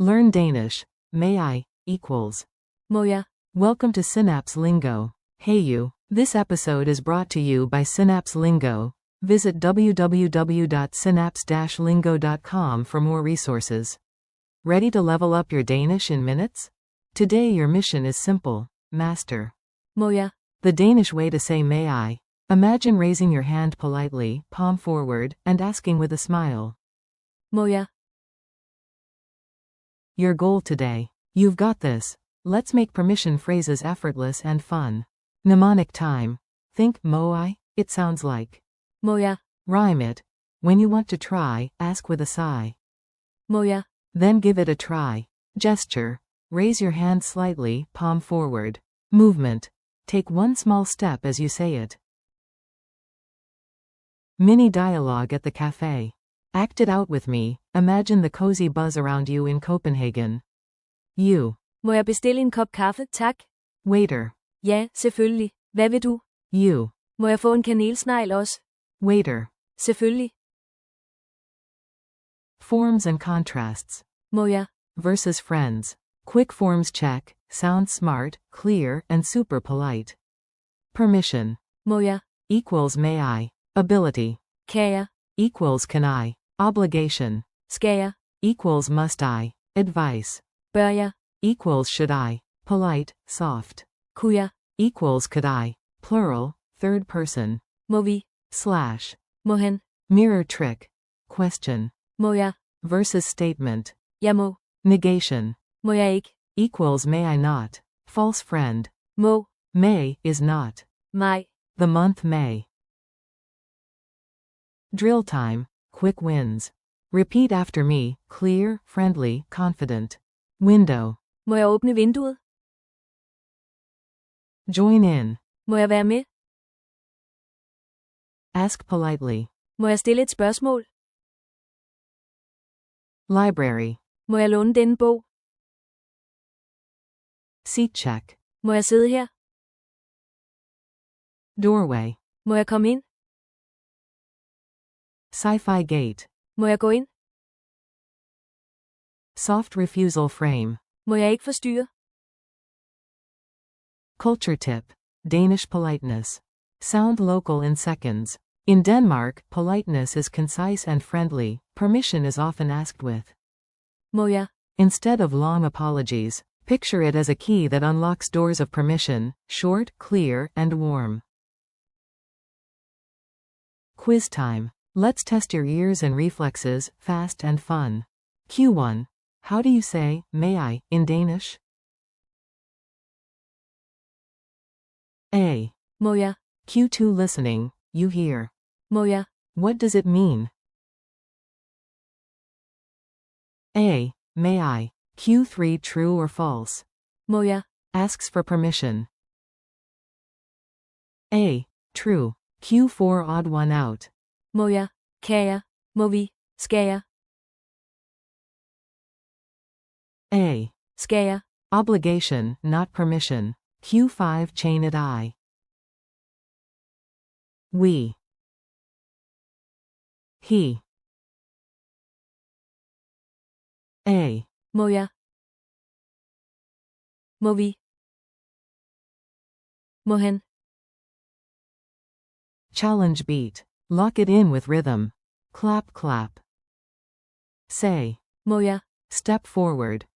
Learn Danish. May I equals. Må jeg? Welcome to Synapse Lingo. Hey you. This episode is brought to you by Synapse Lingo. Visit www.synapse-lingo.com for more resources. Ready to level up your Danish in minutes? Today your mission is simple. Master. Må jeg? The Danish way to say may I. Imagine raising your hand politely, palm forward, and asking with a smile. Må jeg? Your goal today. You've got this. Let's make permission phrases effortless and fun. Mnemonic time. Think mo I? It sounds like. Må jeg? Rhyme it. When you want to try, ask with a sigh. Må jeg? Then give it a try. Gesture. Raise your hand slightly, palm forward. Movement. Take one small step as you say it. Mini dialogue at the cafe. Act it out with me. Imagine the cozy buzz around you in Copenhagen. You. Må jeg bestille en kop kaffe, tak? Waiter. Ja, selvfølgelig. Hvad vil du? You. Må jeg få en kanelsnegl også? Waiter. Selvfølgelig. Forms and contrasts. Må jeg? Versus friends. Quick forms check. Sounds smart, clear, and super polite. Permission. Må jeg? Equals may I. Ability. Kan jeg? Equals can I. Obligation. Skal jeg? Equals must I. Advice. Bør jeg? Equals should I. Polite, soft. Kunne jeg? Equals could I. Plural, third person. Må vi? Slash. Må han? Mirror trick. Question. Må jeg? Versus statement. Jeg må. Negation. Må jeg ikke? Equals may I not. False friend. Må. May is not. Mig. The month May. Drill time. Quick wins. Repeat after me. Clear, friendly, confident. Window. Må jeg åbne vinduet? Join in. Må jeg være med? Ask politely. Må jeg stille et spørgsmål? Library. Må jeg låne denne bog? Seat check. Må jeg sidde her? Doorway. Må jeg komme ind? Sci-fi gate. Må jeg gå ind? Soft refusal frame. Må jeg ikke forstyrre? Culture tip. Danish politeness. Sound local in seconds. In Denmark, politeness is concise and friendly. Permission is often asked with. Må jeg? Instead of long apologies, picture it as a key that unlocks doors of permission, short, clear, and warm. Quiz time. Let's test your ears and reflexes, fast and fun. Q1. How do you say, may I, in Danish? A. Må jeg? Q2 listening, you hear. Må jeg? What does it mean? A. May I. Q3 true or false. Må jeg? Asks for permission. A. True. Q4 odd one out. Må jeg? Kan jeg? Må vi? Skal jeg? A. Skal jeg? Obligation, not permission. Q5 chain it I. We. He. A. Må jeg? Må vi? Må han? Challenge beat. Lock it in with rhythm. Clap clap. Say. Må jeg? Step forward.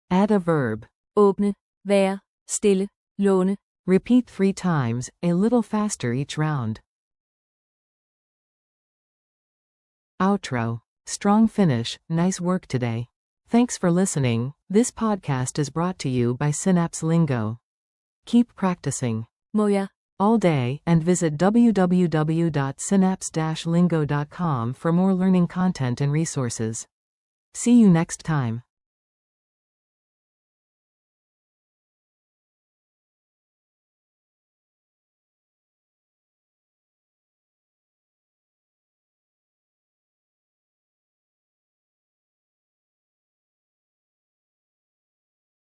Add a verb. Åbne. Være. Stille. Låne. Repeat 3 times, a little faster each round. Outro. Strong finish, nice work today. Thanks for listening. This podcast is brought to you by Synapse Lingo. Keep practicing. Må jeg? All day, and visit www.synapse-lingo.com for more learning content and resources. See you next time.